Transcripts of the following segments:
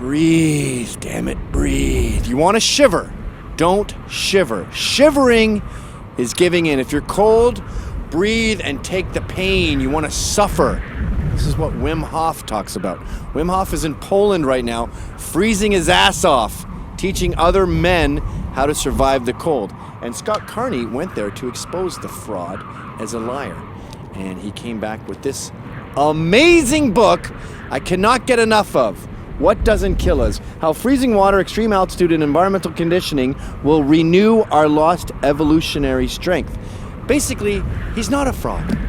Breathe, damn it, breathe. You want to shiver, don't shiver. Shivering is giving in. If you're cold, breathe and take the pain. You want to suffer. This is what Wim Hof talks about. Wim Hof is in Poland right now, freezing his ass off, teaching other men how to survive the cold. And Scott Carney went there to expose the fraud as a liar. And he came back with this amazing book I cannot get enough of. What Doesn't Kill Us? How freezing water, extreme altitude, and environmental conditioning will renew our lost evolutionary strength. Basically, he's not a fraud.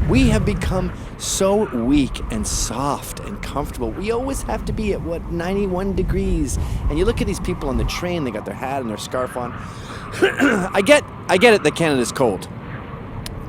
We have become so weak and soft and comfortable. We always have to be at, 91 degrees. And you look at these people on the train, they got their hat and their scarf on. I get it that Canada's cold.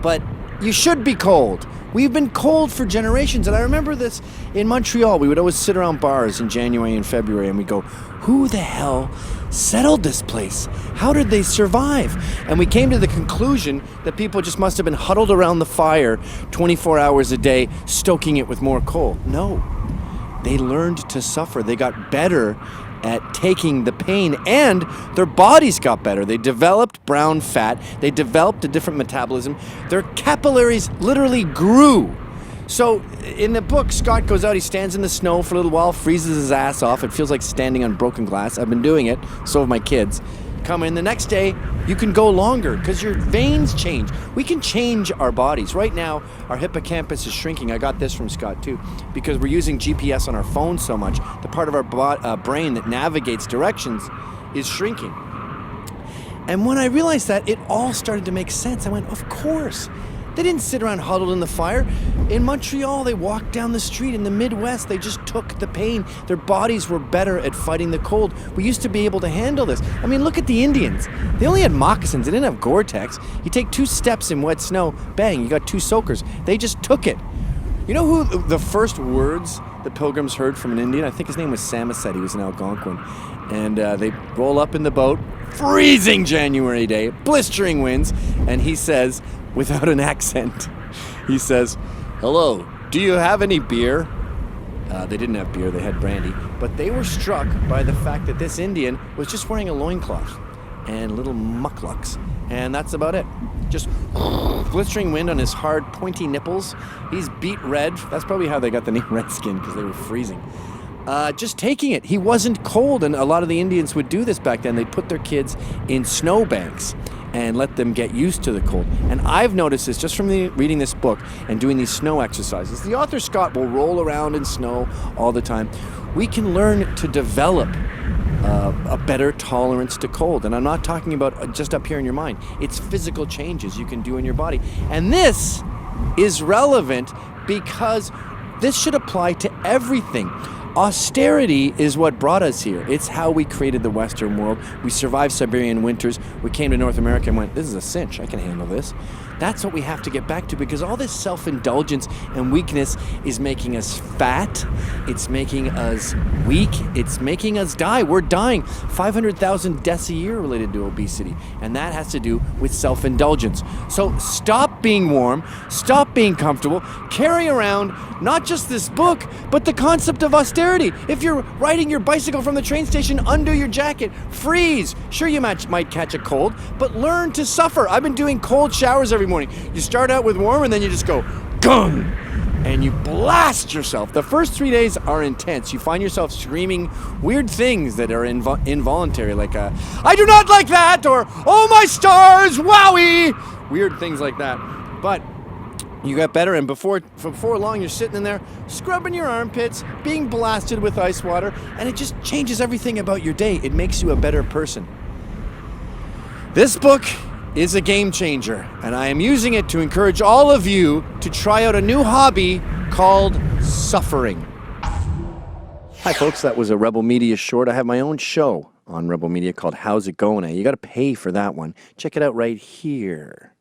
But you should be cold. We've been cold for generations. And I remember this in Montreal. We would always sit around bars in January and February and we go, who the hell settled this place? How did they survive? And we came to the conclusion that people just must have been huddled around the fire 24 hours a day, stoking it with more coal. No, they learned to suffer. They got better at taking the pain, and their bodies got better. They developed brown fat. They developed a different metabolism. Their capillaries literally grew. So in the book, Scott goes out, he stands in the snow for a little while, freezes his ass off. It feels like standing on broken glass. I've been doing it, so have my kids. Come in the next day, you can go longer because your veins change. We can change our bodies. Right now, our hippocampus is shrinking. I got this from Scott too, because we're using GPS on our phone so much. The part of our brain that navigates directions is shrinking. And when I realized that, it all started to make sense. I went, of course. They didn't sit around huddled in the fire. In Montreal, they walked down the street. In the Midwest, they just took the pain. Their bodies were better at fighting the cold. We used to be able to handle this. I mean, look at the Indians. They only had moccasins. They didn't have Gore-Tex. You take 2 steps in wet snow, bang, you got 2 soakers. They just took it. You know who the first words the Pilgrims heard from an Indian? I think his name was Samoset. He was an Algonquin. And they roll up in the boat, freezing January day, blistering winds, and he says, without an accent, he says, hello, do you have any beer? They didn't have beer, they had brandy. But they were struck by the fact that this Indian was just wearing a loincloth and little mucklucks. And that's about it. Just blistering wind on his hard, pointy nipples. He's beet red. That's probably how they got the name Redskin, because they were freezing. Just taking it. He wasn't cold, and a lot of the Indians would do this back then. They'd put their kids in snowbanks and let them get used to the cold. And I've noticed this just from reading this book and doing these snow exercises. The author Scott will roll around in snow all the time. We can learn to develop a better tolerance to cold. And I'm not talking about just up here in your mind. It's physical changes you can do in your body. And this is relevant because this should apply to everything. Austerity is what brought us here. It's how we created the Western world. We survived Siberian winters. We came to North America and went, this is a cinch. I can handle this. That's what we have to get back to, because all this self-indulgence and weakness is making us fat. It's making us weak. It's making us die. We're dying. 500,000 deaths a year related to obesity. And that has to do with self-indulgence. So stop being warm. Stop being comfortable. Carry around not just this book, but the concept of austerity. If you're riding your bicycle from the train station, undo your jacket. Freeze. Sure, you might catch a cold, but learn to suffer. I've been doing cold showers every morning. You start out with warm and then you just go, gung, and you blast yourself. The first 3 days are intense. You find yourself screaming weird things that are involuntary, like, I do not like that, or, oh my stars, wowie, weird things like that. But you got better, and before long, you're sitting in there, scrubbing your armpits, being blasted with ice water, and it just changes everything about your day. It makes you a better person. This book is a game changer, and I am using it to encourage all of you to try out a new hobby called suffering. Hi folks, that was a Rebel Media short. I have my own show on Rebel Media called How's It Going? You got to pay for that one. Check it out right here.